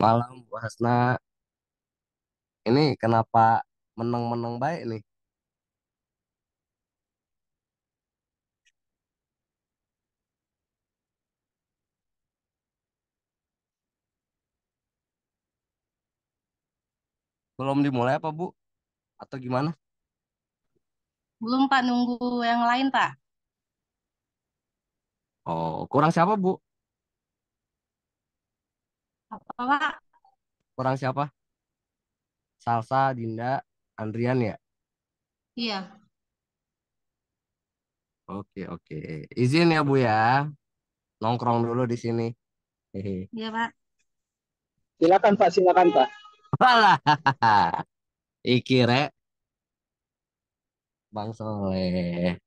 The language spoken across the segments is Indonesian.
Malam, Bu Hasna. Ini kenapa meneng-meneng baik nih? Belum dimulai apa, Bu? Atau gimana? Belum Pak, nunggu yang lain Pak. Oh, kurang siapa, Bu? Apa Pak? Kurang siapa? Salsa, Dinda, Andrian ya? Iya, Oke, oke. Izin ya, Bu ya. Nongkrong dulu di sini. Hehe. iya Pak. Silakan Pak, silakan Pak. Walah, iki rek, Bang Soleh.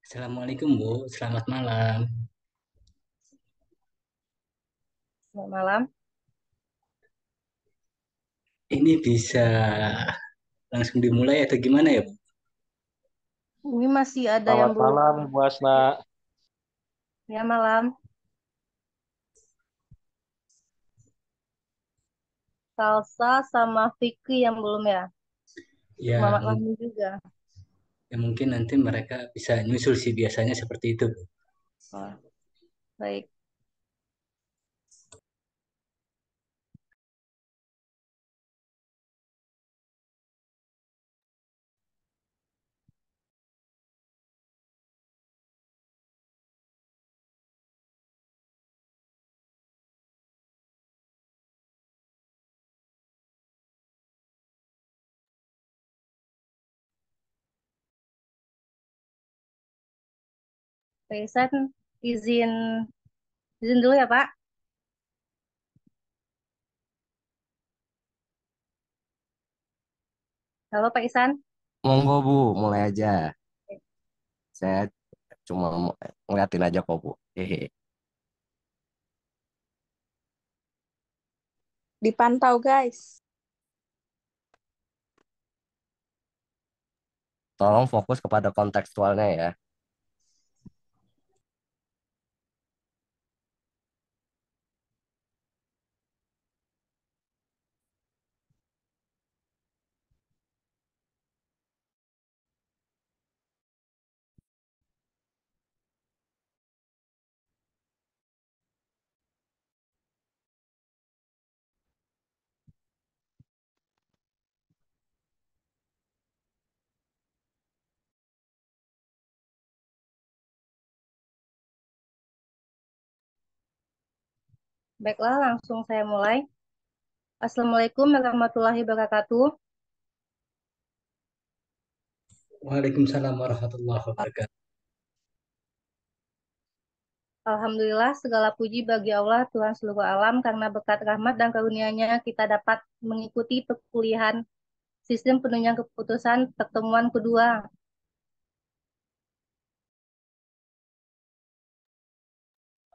Assalamualaikum Bu, selamat malam. Selamat malam. Ini bisa langsung dimulai atau gimana ya Bu? Ini masih ada yang Selamat belum. malam, Bu Asna. Ya, malam. Salsa sama Fikri yang belum ya. Ya, Muhammad Fahmi juga. ya mungkin nanti mereka bisa nyusul sih biasanya seperti itu Bu. Oh, baik. Pak Ihsan, izin izin dulu ya, Pak. Halo, Pak Ihsan. Monggo Bu, mulai aja. Saya cuma ngeliatin aja kok Bu. Hehe. Dipantau, guys. Tolong fokus kepada kontekstualnya ya. Baiklah, langsung saya mulai. Assalamualaikum warahmatullahi wabarakatuh. Waalaikumsalam warahmatullahi wabarakatuh. Alhamdulillah, segala puji bagi Allah, Tuhan seluruh alam, karena berkat rahmat dan karunia-Nya kita dapat mengikuti perkuliahan sistem penunjang keputusan pertemuan kedua.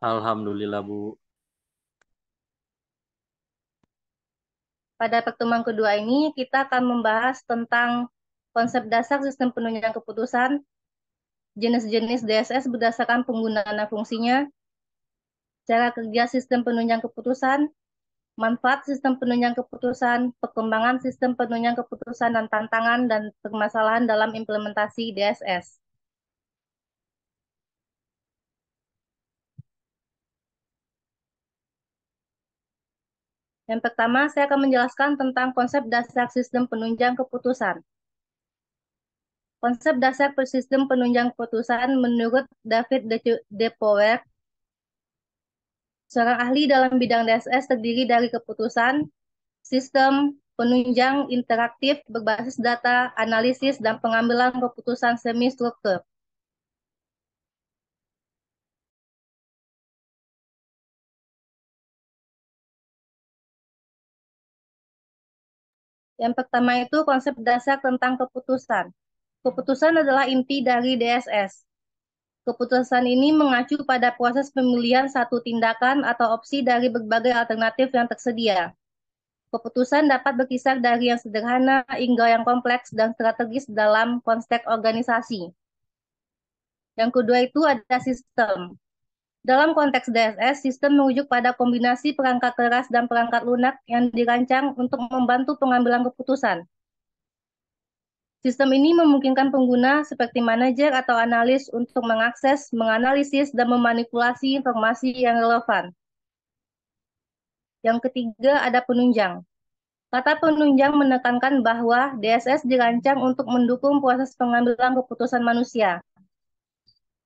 Alhamdulillah, Bu. Pada pertemuan kedua ini, kita akan membahas tentang konsep dasar sistem penunjang keputusan, jenis-jenis DSS berdasarkan penggunaan dan fungsinya, cara kerja sistem penunjang keputusan, manfaat sistem penunjang keputusan, perkembangan sistem penunjang keputusan, dan tantangan dan permasalahan dalam implementasi DSS. Yang pertama, saya akan menjelaskan tentang konsep dasar sistem penunjang keputusan. Konsep dasar sistem penunjang keputusan menurut David DePauw, seorang ahli dalam bidang DSS, terdiri dari keputusan, sistem, penunjang interaktif berbasis data, analisis, dan pengambilan keputusan semi-struktur. Yang pertama itu konsep dasar tentang keputusan. Keputusan adalah inti dari DSS. Keputusan ini mengacu pada proses pemilihan satu tindakan atau opsi dari berbagai alternatif yang tersedia. Keputusan dapat berkisar dari yang sederhana hingga yang kompleks dan strategis dalam konteks organisasi. Yang kedua itu ada sistem. Dalam konteks DSS, sistem merujuk pada kombinasi perangkat keras dan perangkat lunak yang dirancang untuk membantu pengambilan keputusan. Sistem ini memungkinkan pengguna seperti manajer atau analis untuk mengakses, menganalisis, dan memanipulasi informasi yang relevan. Yang ketiga ada penunjang. Kata penunjang menekankan bahwa DSS dirancang untuk mendukung proses pengambilan keputusan manusia.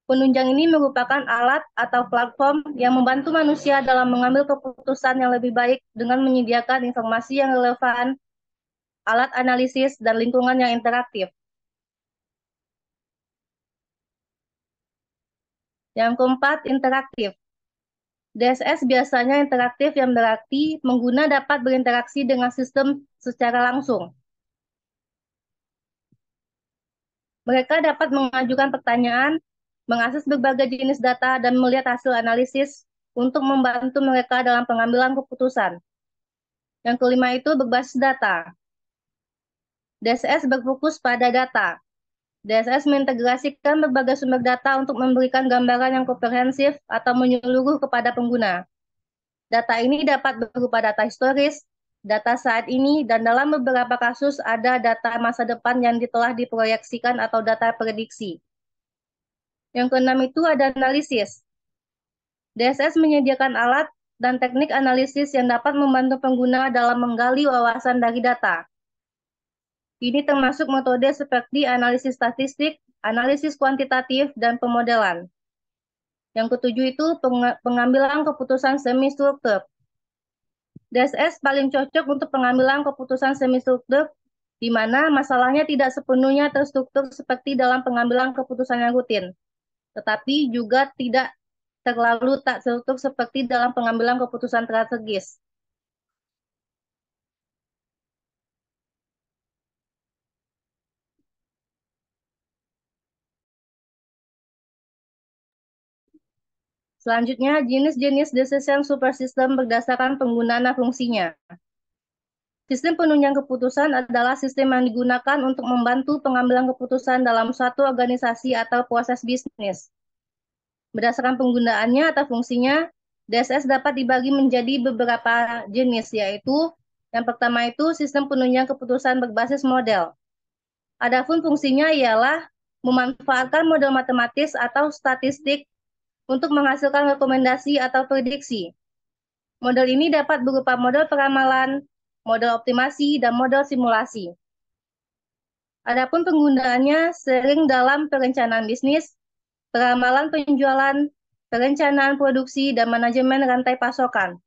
Penunjang ini merupakan alat atau platform yang membantu manusia dalam mengambil keputusan yang lebih baik dengan menyediakan informasi yang relevan, alat analisis, dan lingkungan yang interaktif. Yang keempat, interaktif. DSS biasanya interaktif yang berarti pengguna dapat berinteraksi dengan sistem secara langsung. Mereka dapat mengajukan pertanyaan, mengakses berbagai jenis data, dan melihat hasil analisis untuk membantu mereka dalam pengambilan keputusan. Yang kelima itu berbasis data. DSS berfokus pada data. DSS mengintegrasikan berbagai sumber data untuk memberikan gambaran yang komprehensif atau menyeluruh kepada pengguna. Data ini dapat berupa data historis, data saat ini, dan dalam beberapa kasus ada data masa depan yang telah diproyeksikan atau data prediksi. Yang keenam itu ada analisis. DSS menyediakan alat dan teknik analisis yang dapat membantu pengguna dalam menggali wawasan dari data. Ini termasuk metode seperti analisis statistik, analisis kuantitatif, dan pemodelan. Yang ketujuh itu pengambilan keputusan semi-struktur. DSS paling cocok untuk pengambilan keputusan semi-struktur, di mana masalahnya tidak sepenuhnya terstruktur seperti dalam pengambilan keputusan yang rutin, tetapi juga tidak terlalu tak terstruktur seperti dalam pengambilan keputusan strategis. Selanjutnya, jenis-jenis decision super system berdasarkan penggunaan fungsinya. Sistem penunjang keputusan adalah sistem yang digunakan untuk membantu pengambilan keputusan dalam suatu organisasi atau proses bisnis. Berdasarkan penggunaannya atau fungsinya, DSS dapat dibagi menjadi beberapa jenis, yaitu yang pertama itu sistem penunjang keputusan berbasis model. Adapun fungsinya ialah memanfaatkan model matematis atau statistik untuk menghasilkan rekomendasi atau prediksi. Model ini dapat berupa model peramalan, model optimasi, dan model simulasi. Adapun penggunaannya sering dalam perencanaan bisnis, peramalan penjualan, perencanaan produksi, dan manajemen rantai pasokan.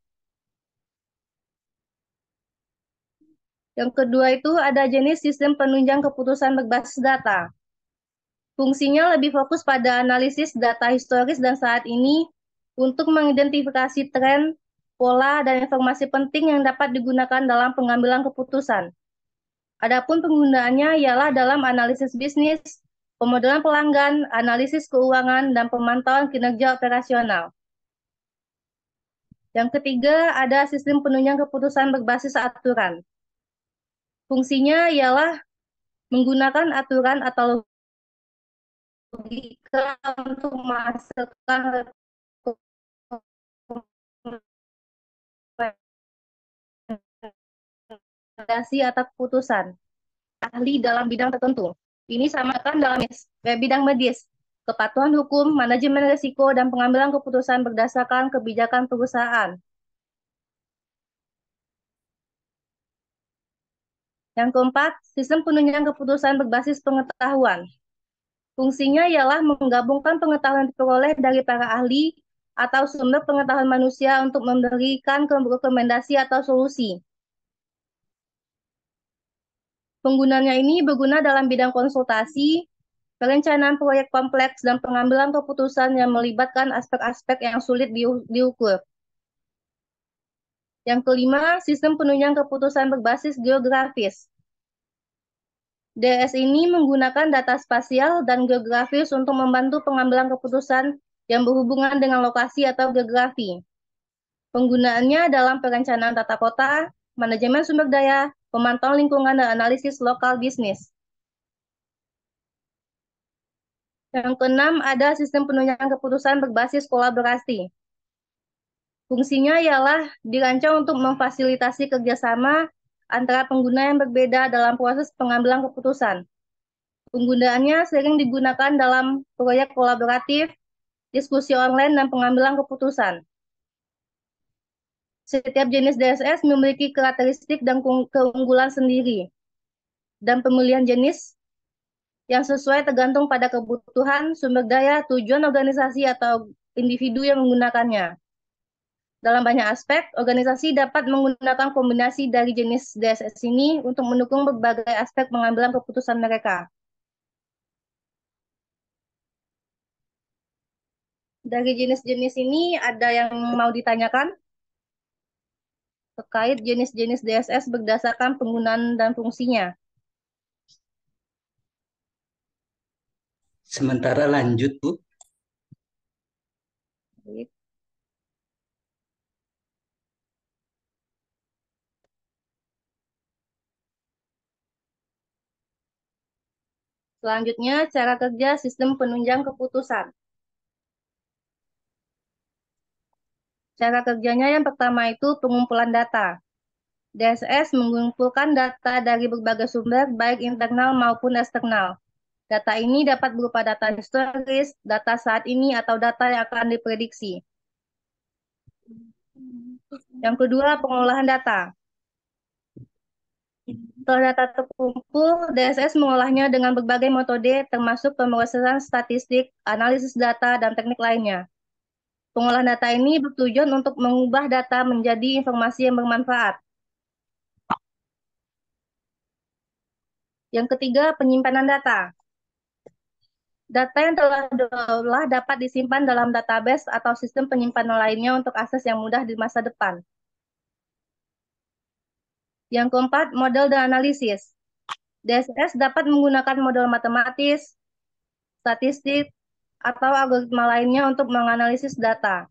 Yang kedua itu ada jenis sistem penunjang keputusan berbasis data. Fungsinya lebih fokus pada analisis data historis dan saat ini untuk mengidentifikasi tren, pola, dan informasi penting yang dapat digunakan dalam pengambilan keputusan. Adapun penggunaannya ialah dalam analisis bisnis, pemodelan pelanggan, analisis keuangan, dan pemantauan kinerja operasional. Yang ketiga ada sistem penunjang keputusan berbasis aturan. Fungsinya ialah menggunakan aturan atau logika untuk menghasilkan rekomendasi atau keputusan ahli dalam bidang tertentu. Ini samakan dalam bidang medis, kepatuhan hukum, manajemen risiko, dan pengambilan keputusan berdasarkan kebijakan perusahaan. Yang keempat, sistem penunjang keputusan berbasis pengetahuan. Fungsinya ialah menggabungkan pengetahuan yang diperoleh dari para ahli atau sumber pengetahuan manusia untuk memberikan rekomendasi atau solusi. Penggunanya ini berguna dalam bidang konsultasi, perencanaan proyek kompleks, dan pengambilan keputusan yang melibatkan aspek-aspek yang sulit diukur. Yang kelima, sistem penunjang keputusan berbasis geografis. DS ini menggunakan data spasial dan geografis untuk membantu pengambilan keputusan yang berhubungan dengan lokasi atau geografi. Penggunaannya dalam perencanaan tata kota, manajemen sumber daya, pemantauan lingkungan, dan analisis lokal bisnis. Yang keenam, ada sistem penunjang keputusan berbasis kolaborasi. Fungsinya ialah dirancang untuk memfasilitasi kerjasama antara pengguna yang berbeda dalam proses pengambilan keputusan. Penggunaannya sering digunakan dalam proyek kolaboratif, diskusi online, dan pengambilan keputusan. Setiap jenis DSS memiliki karakteristik dan keunggulan sendiri, dan pemilihan jenis yang sesuai tergantung pada kebutuhan, sumber daya, tujuan organisasi, atau individu yang menggunakannya. Dalam banyak aspek, organisasi dapat menggunakan kombinasi dari jenis DSS ini untuk mendukung berbagai aspek pengambilan keputusan mereka. Dari jenis-jenis ini, ada yang mau ditanyakan terkait jenis-jenis DSS berdasarkan penggunaan dan fungsinya. Sementara lanjut, Bu. Baik. Selanjutnya, cara kerja sistem penunjang keputusan. Cara kerjanya yang pertama itu pengumpulan data. DSS mengumpulkan data dari berbagai sumber, baik internal maupun eksternal. Data ini dapat berupa data historis, data saat ini, atau data yang akan diprediksi. Yang kedua, pengolahan data. Setelah data terkumpul, DSS mengolahnya dengan berbagai metode, termasuk pemrosesan statistik, analisis data, dan teknik lainnya. Pengolahan data ini bertujuan untuk mengubah data menjadi informasi yang bermanfaat. Yang ketiga, penyimpanan data. Data yang telah diolah dapat disimpan dalam database atau sistem penyimpanan lainnya untuk akses yang mudah di masa depan. Yang keempat, model dan analisis. DSS dapat menggunakan model matematis, statistik, atau algoritma lainnya untuk menganalisis data.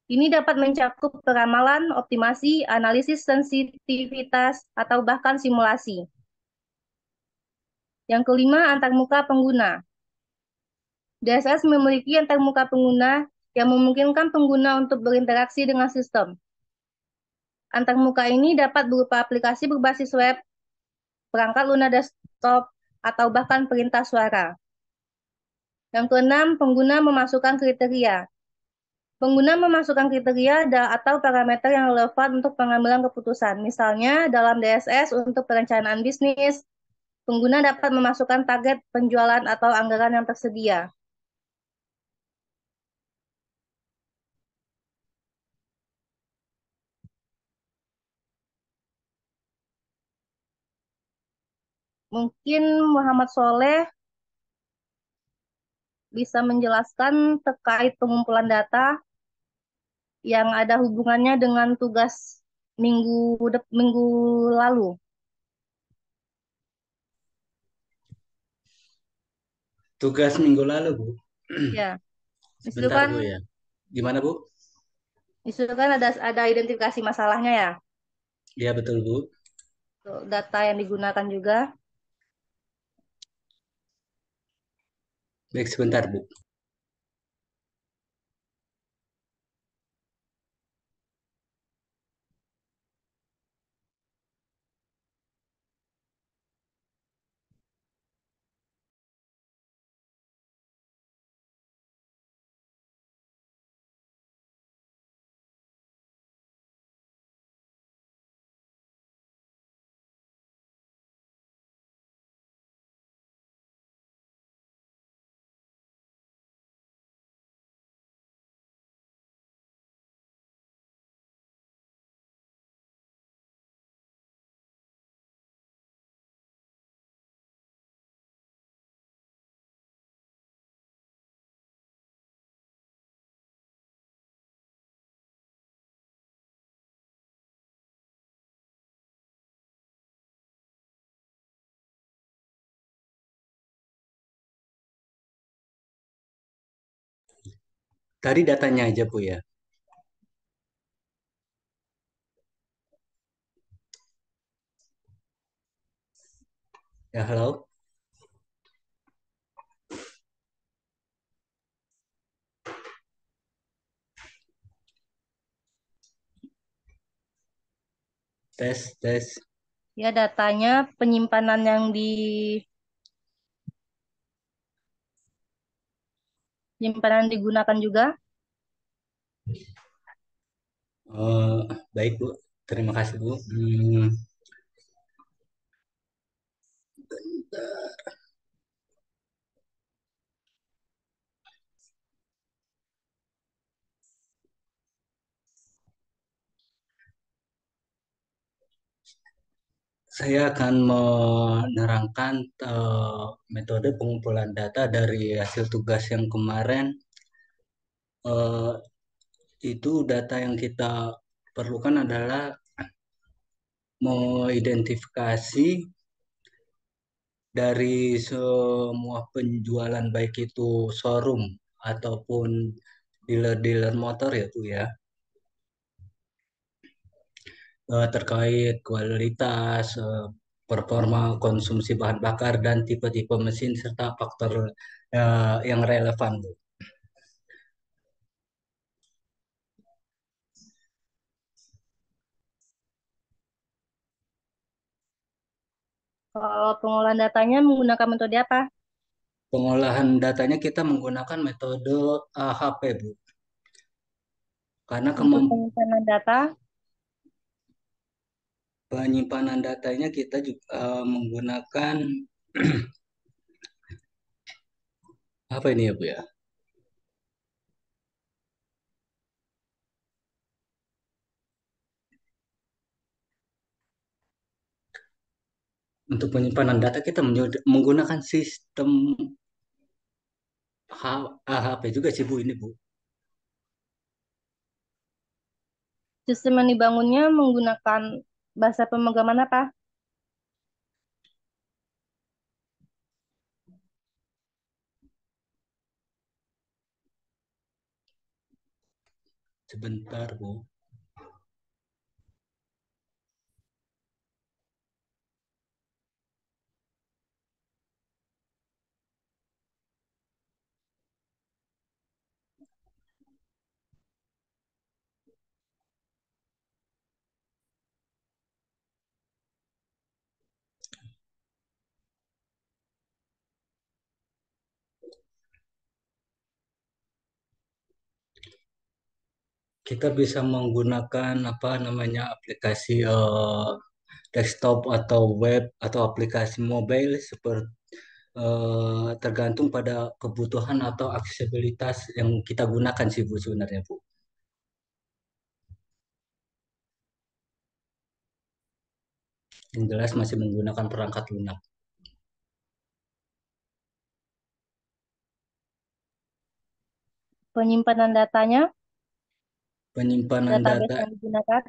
Ini dapat mencakup peramalan, optimasi, analisis sensitivitas, atau bahkan simulasi. Yang kelima, antarmuka pengguna. DSS memiliki antarmuka pengguna yang memungkinkan pengguna untuk berinteraksi dengan sistem. Antarmuka ini dapat berupa aplikasi berbasis web, perangkat lunak desktop, atau bahkan perintah suara. Yang keenam, pengguna memasukkan kriteria. Pengguna memasukkan kriteria atau parameter yang relevan untuk pengambilan keputusan. Misalnya, dalam DSS untuk perencanaan bisnis, pengguna dapat memasukkan target penjualan atau anggaran yang tersedia. Mungkin Muhammad Soleh bisa menjelaskan terkait pengumpulan data yang ada hubungannya dengan tugas minggu lalu. Tugas minggu lalu, Bu. Ya, disitu Sebentar, kan, Bu ya. Gimana, Bu? disitu kan ada identifikasi masalahnya ya. Ya, betul, Bu. Tuh, data yang digunakan juga. Baik, sebentar, Bu. Tadi datanya aja, Bu ya. Ya, halo. Tes, tes. Ya, datanya penyimpanan yang digunakan juga. Eh, baik, Bu. Terima kasih, Bu. Saya akan menerangkan metode pengumpulan data dari hasil tugas yang kemarin. Eh, itu data yang kita perlukan adalah mengidentifikasi dari semua penjualan baik itu showroom ataupun dealer-dealer motor ya Bu ya. Terkait kualitas, performa konsumsi bahan bakar dan tipe-tipe mesin serta faktor yang relevan Bu. Kalau pengolahan datanya menggunakan metode apa? Pengolahan datanya kita menggunakan metode AHP Bu. Karena Untuk penyimpanan data, penyimpanan datanya kita juga menggunakan apa ini ya Bu ya? Untuk penyimpanan data kita menggunakan sistem AHP juga sih Bu ini Bu. sistem yang dibangunnya menggunakan bahasa pemrograman apa? Sebentar Bu. Kita bisa menggunakan apa namanya aplikasi desktop atau web atau aplikasi mobile seperti tergantung pada kebutuhan atau aksesibilitas yang kita gunakan sih Bu sebenarnya Bu. Yang jelas masih menggunakan perangkat lunak. Penyimpanan datanya, Penyimpanan database data yang digunakan,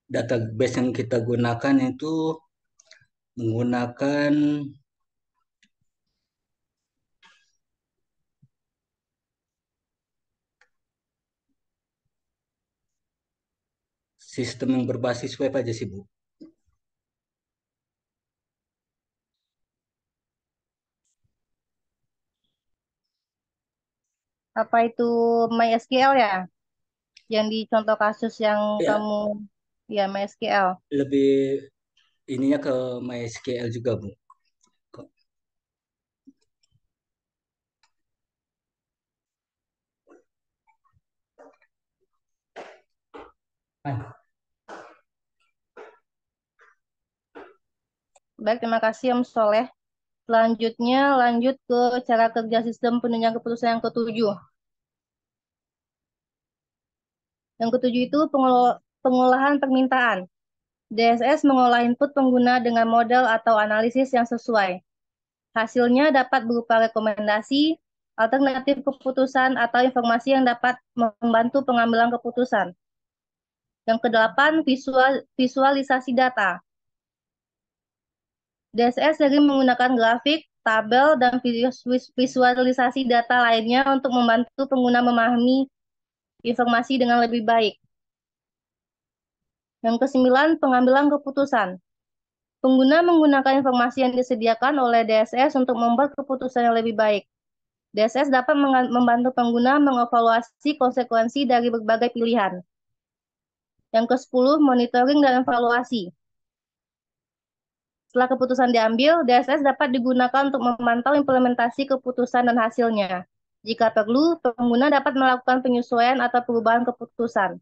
database yang kita gunakan itu menggunakan sistem yang berbasis web aja sih Bu. apa itu MySQL ya? Yang di contoh kasus yang Ya, kamu, ya MySQL. lebih ininya ke MySQL juga Bu. Ah, Baik, terima kasih Om Soleh. Selanjutnya lanjut ke cara kerja sistem penunjang keputusan yang ketujuh. Yang ketujuh itu pengolahan permintaan. DSS mengolah input pengguna dengan model atau analisis yang sesuai. Hasilnya dapat berupa rekomendasi, alternatif keputusan, atau informasi yang dapat membantu pengambilan keputusan. Yang kedelapan, visualisasi data. DSS sering menggunakan grafik, tabel, dan visualisasi data lainnya untuk membantu pengguna memahami informasi dengan lebih baik. Yang kesembilan, pengambilan keputusan. Pengguna menggunakan informasi yang disediakan oleh DSS untuk membuat keputusan yang lebih baik. DSS dapat membantu pengguna mengevaluasi konsekuensi dari berbagai pilihan. Yang ke-10, monitoring dan evaluasi. Setelah keputusan diambil, DSS dapat digunakan untuk memantau implementasi keputusan dan hasilnya. Jika perlu, pengguna dapat melakukan penyesuaian atau perubahan keputusan.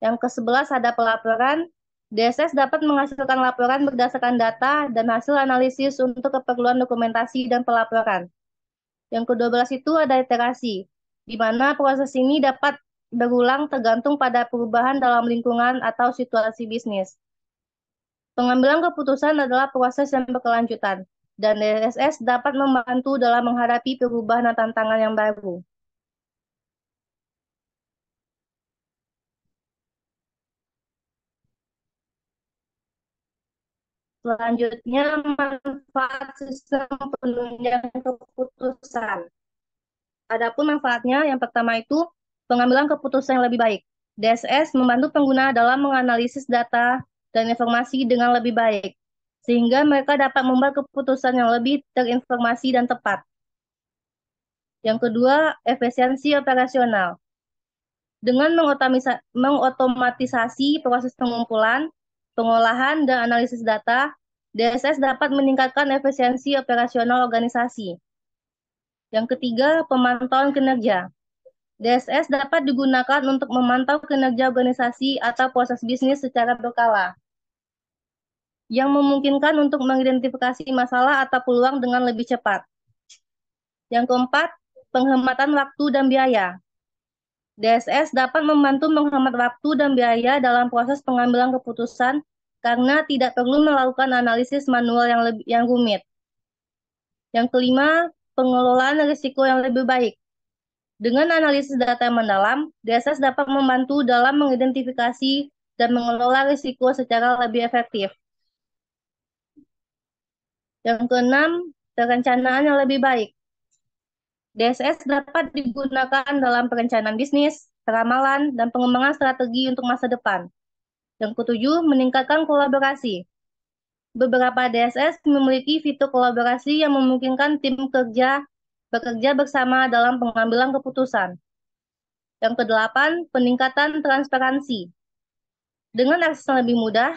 Yang ke-11 ada pelaporan. DSS dapat menghasilkan laporan berdasarkan data dan hasil analisis untuk keperluan dokumentasi dan pelaporan. Yang ke-12 itu ada iterasi, di mana proses ini dapat berulang tergantung pada perubahan dalam lingkungan atau situasi bisnis. Pengambilan keputusan adalah proses yang berkelanjutan, dan DSS dapat membantu dalam menghadapi perubahan dan tantangan yang baru. Selanjutnya, manfaat sistem penunjang keputusan. Adapun manfaatnya, yang pertama itu pengambilan keputusan yang lebih baik. DSS membantu pengguna dalam menganalisis data dan informasi dengan lebih baik, sehingga mereka dapat membuat keputusan yang lebih terinformasi dan tepat. Yang kedua, efisiensi operasional. Dengan mengotomatisasi proses pengumpulan, pengolahan, dan analisis data, DSS dapat meningkatkan efisiensi operasional organisasi. Yang ketiga, pemantauan kinerja. DSS dapat digunakan untuk memantau kinerja organisasi atau proses bisnis secara berkala, yang memungkinkan untuk mengidentifikasi masalah atau peluang dengan lebih cepat. Yang keempat, penghematan waktu dan biaya. DSS dapat membantu menghemat waktu dan biaya dalam proses pengambilan keputusan karena tidak perlu melakukan analisis manual yang rumit. Yang kelima, pengelolaan risiko yang lebih baik. Dengan analisis data yang mendalam, DSS dapat membantu dalam mengidentifikasi dan mengelola risiko secara lebih efektif. Yang keenam, perencanaan yang lebih baik. DSS dapat digunakan dalam perencanaan bisnis, peramalan, dan pengembangan strategi untuk masa depan. Yang ketujuh, meningkatkan kolaborasi. Beberapa DSS memiliki fitur kolaborasi yang memungkinkan tim kerja bekerja bersama dalam pengambilan keputusan. Yang kedelapan, peningkatan transparansi. Dengan akses yang lebih mudah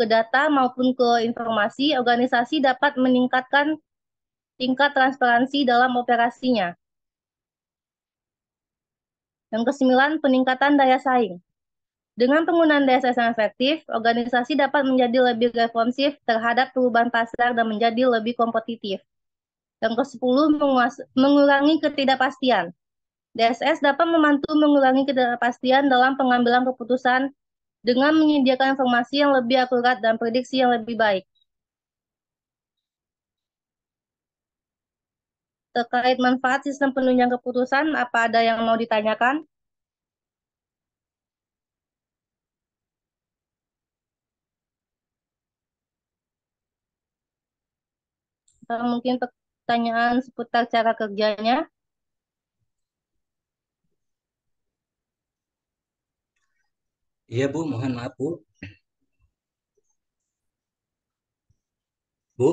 ke data maupun ke informasi, organisasi dapat meningkatkan tingkat transparansi dalam operasinya. Yang kesembilan, peningkatan daya saing. Dengan penggunaan DSS yang efektif, organisasi dapat menjadi lebih responsif terhadap perubahan pasar dan menjadi lebih kompetitif. Yang ke-10, mengurangi ketidakpastian. DSS dapat membantu mengurangi ketidakpastian dalam pengambilan keputusan dengan menyediakan informasi yang lebih akurat dan prediksi yang lebih baik. Terkait manfaat sistem penunjang keputusan, apa ada yang mau ditanyakan? Atau mungkin pertanyaan seputar cara kerjanya? Iya Bu, mohon maaf Bu. Bu,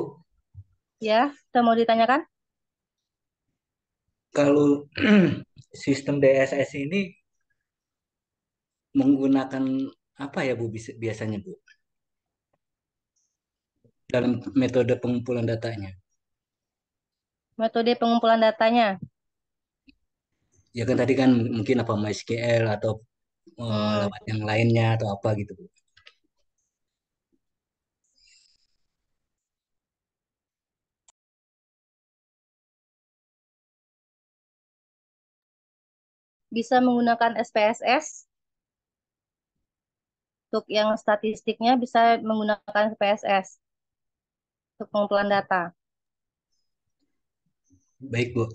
Ya, sudah mau ditanyakan? kalau sistem DSS ini menggunakan apa ya Bu biasanya Bu dalam metode pengumpulan datanya? Metode pengumpulan datanya. Ya kan tadi kan mungkin apa MySQL atau Hmm, lewat yang lainnya atau apa gitu Bu. bisa menggunakan SPSS. Untuk yang statistiknya bisa menggunakan SPSS untuk pengumpulan data. Baik Bu.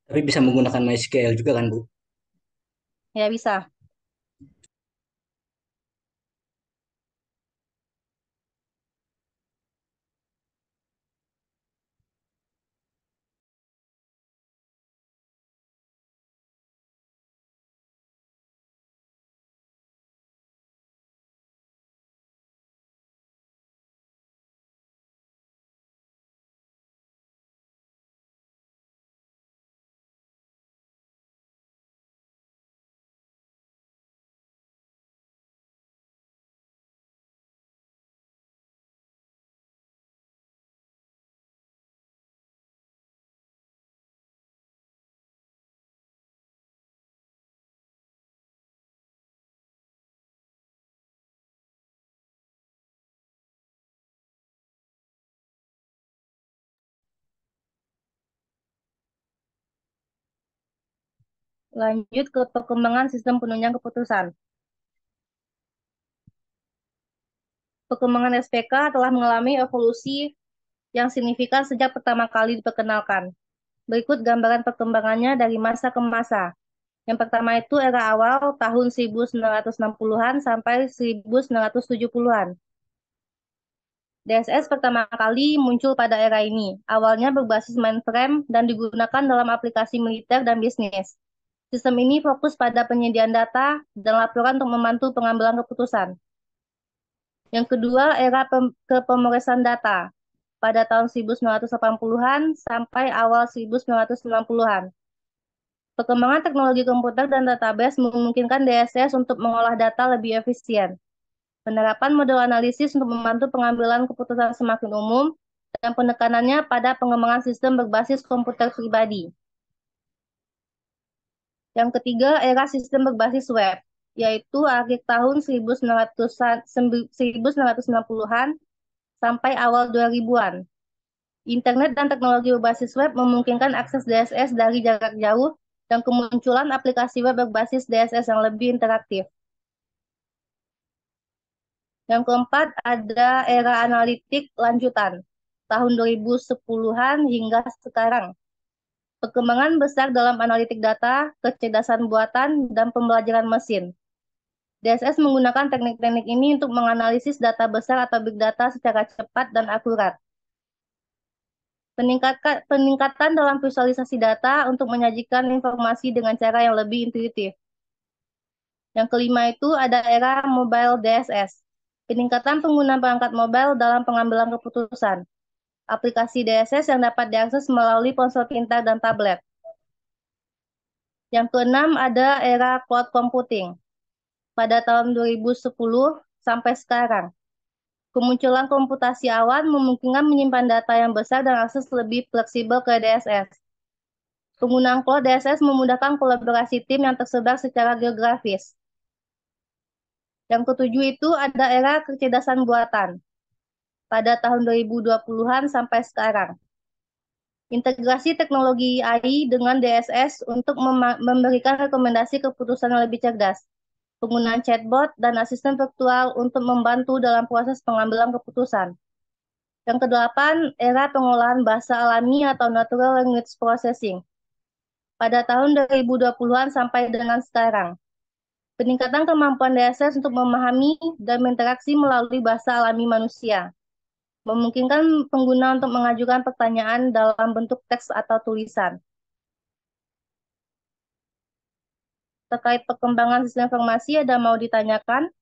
Tapi bisa menggunakan MySQL juga kan Bu? Ya, bisa. Lanjut ke perkembangan sistem penunjang keputusan. Perkembangan SPK telah mengalami evolusi yang signifikan sejak pertama kali diperkenalkan. Berikut gambaran perkembangannya dari masa ke masa. Yang pertama itu era awal tahun 1960-an sampai 1970-an. DSS pertama kali muncul pada era ini. Awalnya berbasis mainframe dan digunakan dalam aplikasi militer dan bisnis. Sistem ini fokus pada penyediaan data dan laporan untuk membantu pengambilan keputusan. Yang kedua, era kepemeresan data pada tahun 1980-an sampai awal 1990-an. Perkembangan teknologi komputer dan database memungkinkan DSS untuk mengolah data lebih efisien. Penerapan model analisis untuk membantu pengambilan keputusan semakin umum dan penekanannya pada pengembangan sistem berbasis komputer pribadi. Yang ketiga, era sistem berbasis web, yaitu akhir tahun 1990-an sampai awal 2000-an. Internet dan teknologi berbasis web memungkinkan akses DSS dari jarak jauh dan kemunculan aplikasi web berbasis DSS yang lebih interaktif. Yang keempat, ada era analitik lanjutan, tahun 2010-an hingga sekarang. Perkembangan besar dalam analitik data, kecerdasan buatan, dan pembelajaran mesin. DSS menggunakan teknik-teknik ini untuk menganalisis data besar atau big data secara cepat dan akurat. Peningkatan dalam visualisasi data untuk menyajikan informasi dengan cara yang lebih intuitif. Yang kelima itu ada era mobile DSS. Peningkatan pengguna perangkat mobile dalam pengambilan keputusan. Aplikasi DSS yang dapat diakses melalui ponsel pintar dan tablet. Yang keenam ada era cloud computing. Pada tahun 2010 sampai sekarang. Kemunculan komputasi awan memungkinkan menyimpan data yang besar dan akses lebih fleksibel ke DSS. Penggunaan cloud DSS memudahkan kolaborasi tim yang tersebar secara geografis. Yang ketujuh itu ada era kecerdasan buatan pada tahun 2020-an sampai sekarang. Integrasi teknologi AI dengan DSS untuk memberikan rekomendasi keputusan yang lebih cerdas. Penggunaan chatbot dan asisten virtual untuk membantu dalam proses pengambilan keputusan. Yang kedelapan, era pengolahan bahasa alami atau natural language processing pada tahun 2020-an sampai dengan sekarang. Peningkatan kemampuan DSS untuk memahami dan berinteraksi melalui bahasa alami manusia. Memungkinkan pengguna untuk mengajukan pertanyaan dalam bentuk teks atau tulisan. Terkait perkembangan sistem informasi, ada mau ditanyakan?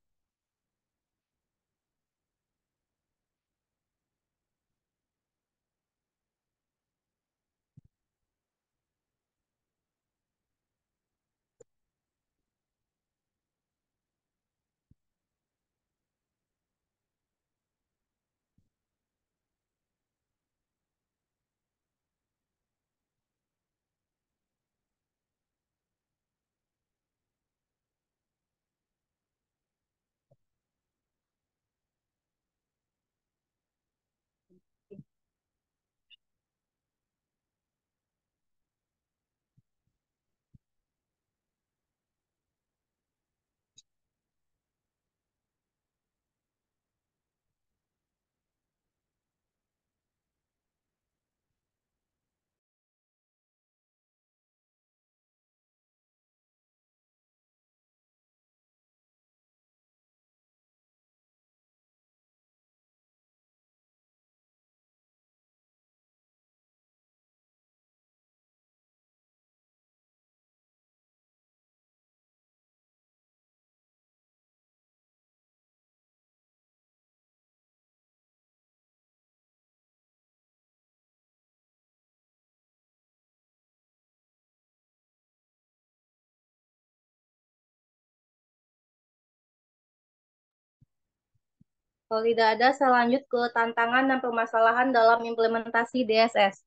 Kalau tidak ada, saya lanjut ke tantangan dan permasalahan dalam implementasi DSS.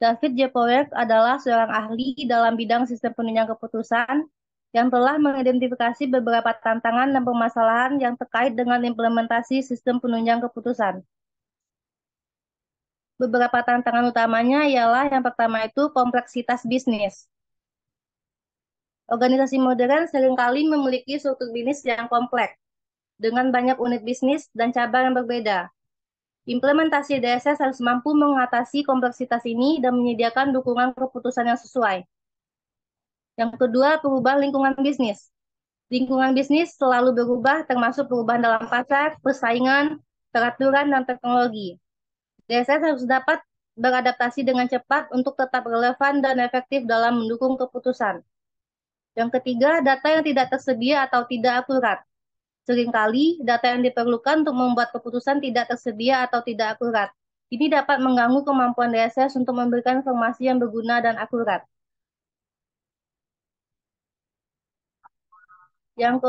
David J. Powerk adalah seorang ahli dalam bidang sistem penunjang keputusan yang telah mengidentifikasi beberapa tantangan dan permasalahan yang terkait dengan implementasi sistem penunjang keputusan. Beberapa tantangan utamanya ialah yang pertama itu kompleksitas bisnis. Organisasi modern seringkali memiliki struktur bisnis yang kompleks, dengan banyak unit bisnis dan cabang yang berbeda. Implementasi DSS harus mampu mengatasi kompleksitas ini dan menyediakan dukungan keputusan yang sesuai. Yang kedua, perubahan lingkungan bisnis. Lingkungan bisnis selalu berubah, termasuk perubahan dalam pasar, persaingan, peraturan, dan teknologi. DSS harus dapat beradaptasi dengan cepat untuk tetap relevan dan efektif dalam mendukung keputusan. Yang ketiga, data yang tidak tersedia atau tidak akurat. Seringkali, data yang diperlukan untuk membuat keputusan tidak tersedia atau tidak akurat. Ini dapat mengganggu kemampuan DSS untuk memberikan informasi yang berguna dan akurat. Yang ke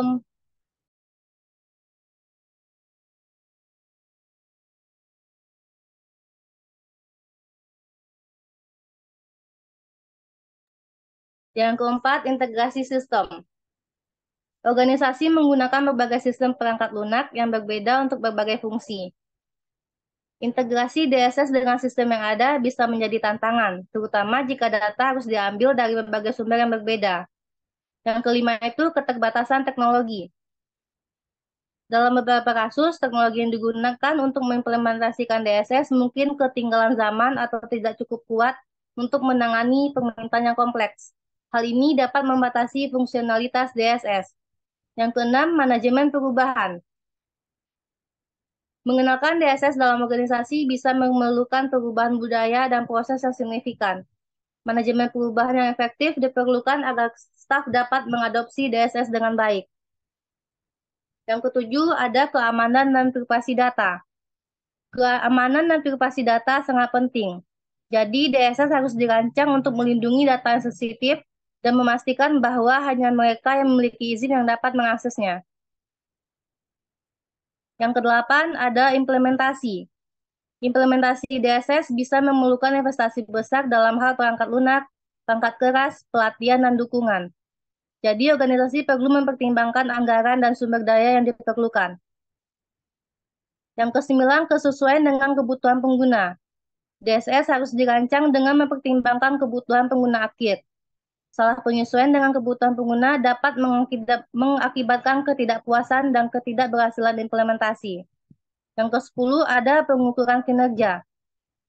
Yang keempat, integrasi sistem. Organisasi menggunakan berbagai sistem perangkat lunak yang berbeda untuk berbagai fungsi. Integrasi DSS dengan sistem yang ada bisa menjadi tantangan, terutama jika data harus diambil dari berbagai sumber yang berbeda. Yang kelima itu keterbatasan teknologi. Dalam beberapa kasus, teknologi yang digunakan untuk mengimplementasikan DSS mungkin ketinggalan zaman atau tidak cukup kuat untuk menangani permintaan yang kompleks. Hal ini dapat membatasi fungsionalitas DSS. Yang keenam, manajemen perubahan. Mengenalkan DSS dalam organisasi bisa memerlukan perubahan budaya dan proses yang signifikan. Manajemen perubahan yang efektif diperlukan agar staf dapat mengadopsi DSS dengan baik. Yang ketujuh, ada keamanan dan privasi data. Keamanan dan privasi data sangat penting. Jadi, DSS harus dirancang untuk melindungi data yang sensitif dan memastikan bahwa hanya mereka yang memiliki izin yang dapat mengaksesnya. Yang kedelapan, ada implementasi. Implementasi DSS bisa memerlukan investasi besar dalam hal perangkat lunak, perangkat keras, pelatihan, dan dukungan. Jadi, organisasi perlu mempertimbangkan anggaran dan sumber daya yang diperlukan. Yang kesembilan, kesesuaian dengan kebutuhan pengguna. DSS harus dirancang dengan mempertimbangkan kebutuhan pengguna akhir. Salah penyesuaian dengan kebutuhan pengguna dapat mengakibatkan ketidakpuasan dan ketidakberhasilan implementasi. Yang ke-10 ada pengukuran kinerja.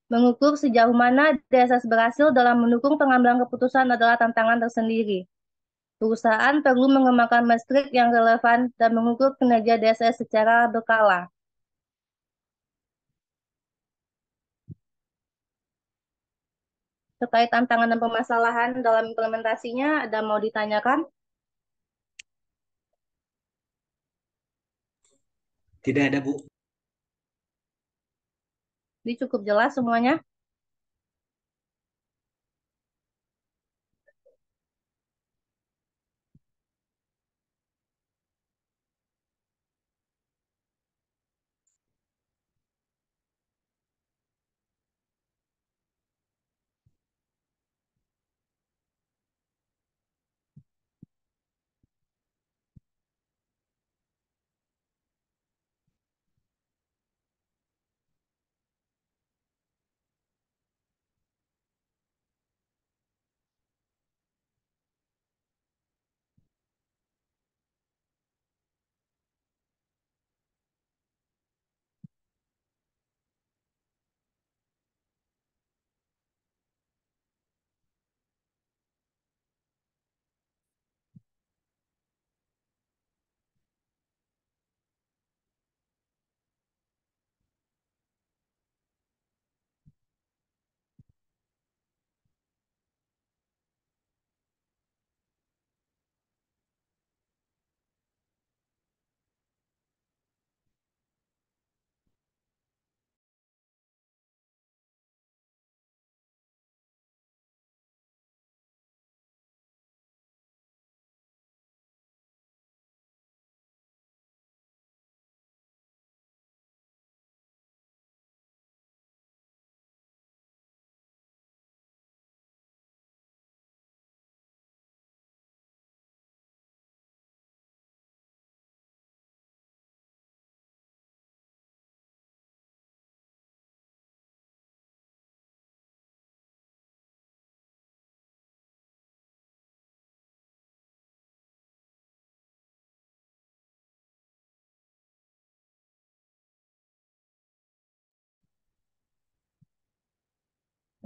Mengukur sejauh mana DSS berhasil dalam mendukung pengambilan keputusan adalah tantangan tersendiri. Perusahaan perlu mengembangkan metrik yang relevan dan mengukur kinerja DSS secara berkala. Terkait tantangan dan permasalahan dalam implementasinya, ada mau ditanyakan? Tidak ada, Bu. Ini cukup jelas semuanya.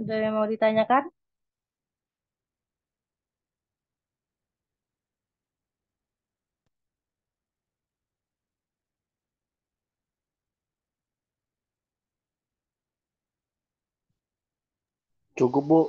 Ada yang mau ditanyakan? Cukup, Bu.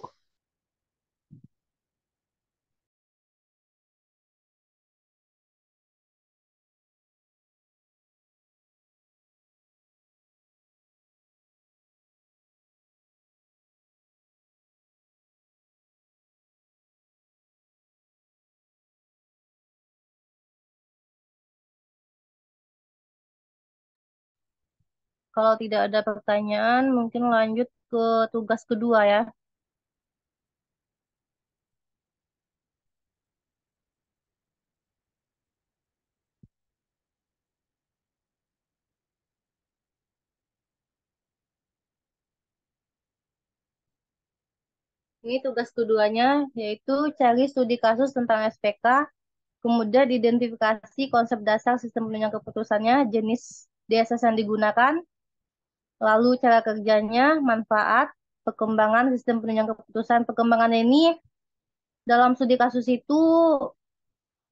Kalau tidak ada pertanyaan, mungkin lanjut ke tugas kedua ya. Ini tugas keduanya, yaitu cari studi kasus tentang SPK, kemudian identifikasi konsep dasar sistem penunjang keputusannya, jenis DSS yang digunakan, lalu cara kerjanya, manfaat, perkembangan sistem penunjang keputusan. Perkembangan ini dalam studi kasus itu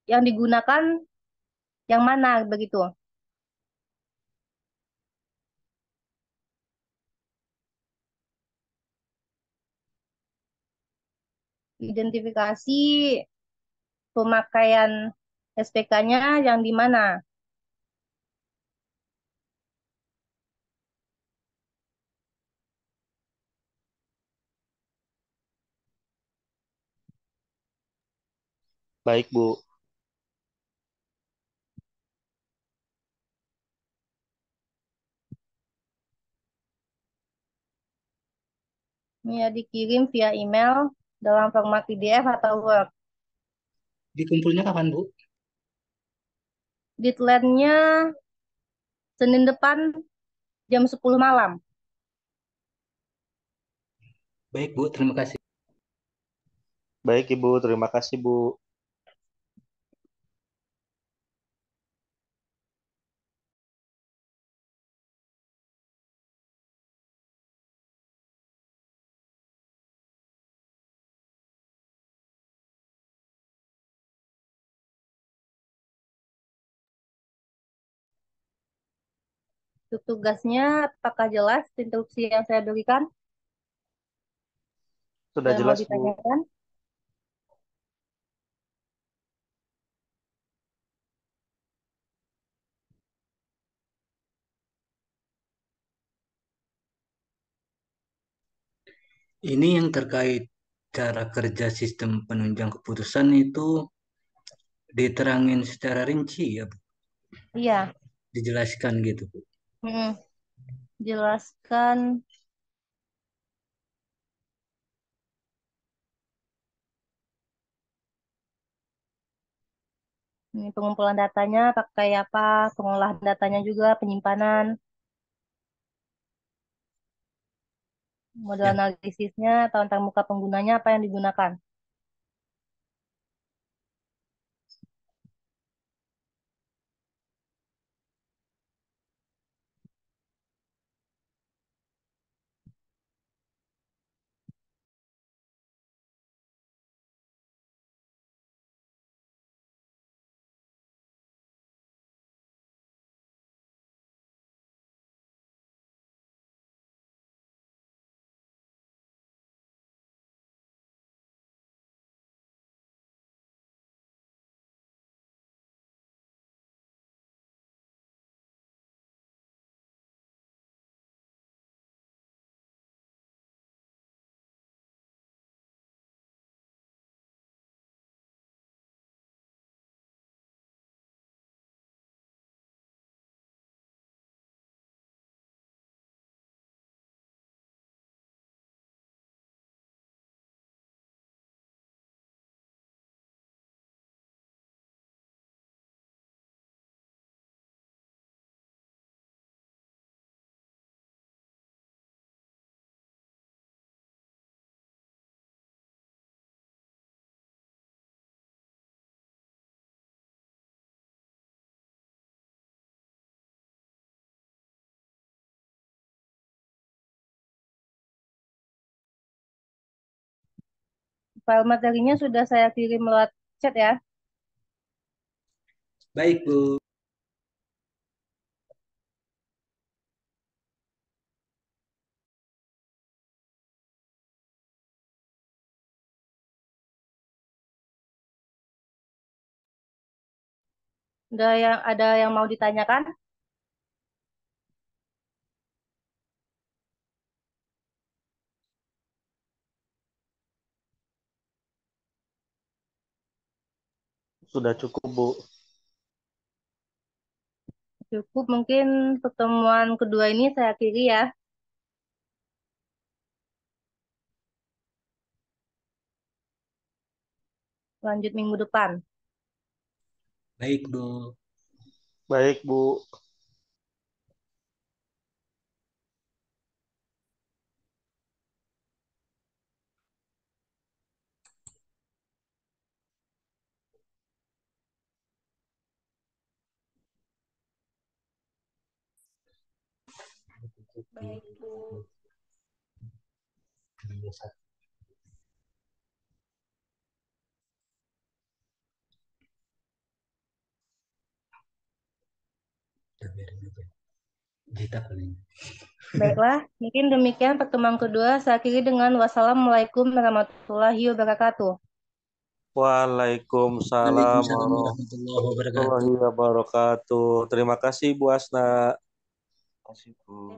yang digunakan yang mana begitu? Identifikasi pemakaian SPK-nya yang di mana? Baik, Bu. Ini ya dikirim via email dalam format PDF atau Word. Dikumpulnya kapan, Bu? Deadline-nya Senin depan jam 10 malam. Baik, Bu. Terima kasih. Baik, Ibu. Terima kasih, Bu. Untuk tugasnya, apakah jelas instruksi yang saya berikan? Sudah Ada yang mau jelas, Bu. ditanyakan? Ini yang terkait cara kerja sistem penunjang keputusan itu diterangin secara rinci ya, Bu. Iya. Dijelaskan gitu, Bu. Mm, jelaskan ini pengumpulan datanya pakai apa, pengolahan datanya juga, penyimpanan, model Ya, analisisnya, atau antar muka penggunanya apa yang digunakan. File materinya sudah saya kirim lewat chat ya. baik, Bu. Ada yang mau ditanyakan? Sudah cukup, Bu. Cukup, mungkin pertemuan kedua ini saya akhiri ya. Lanjut minggu depan. Baik, Bu. Baik, Bu. Baik, Bu. Kita paling. Baiklah, mungkin demikian pertemuan kedua. Saya akhiri dengan wassalamualaikum warahmatullahi wabarakatuh. Waalaikumsalam Waalaikumsalam warahmatullahi wabarakatuh. warahmatullahi wabarakatuh. Terima kasih, Bu Asna. Kasih, Bu.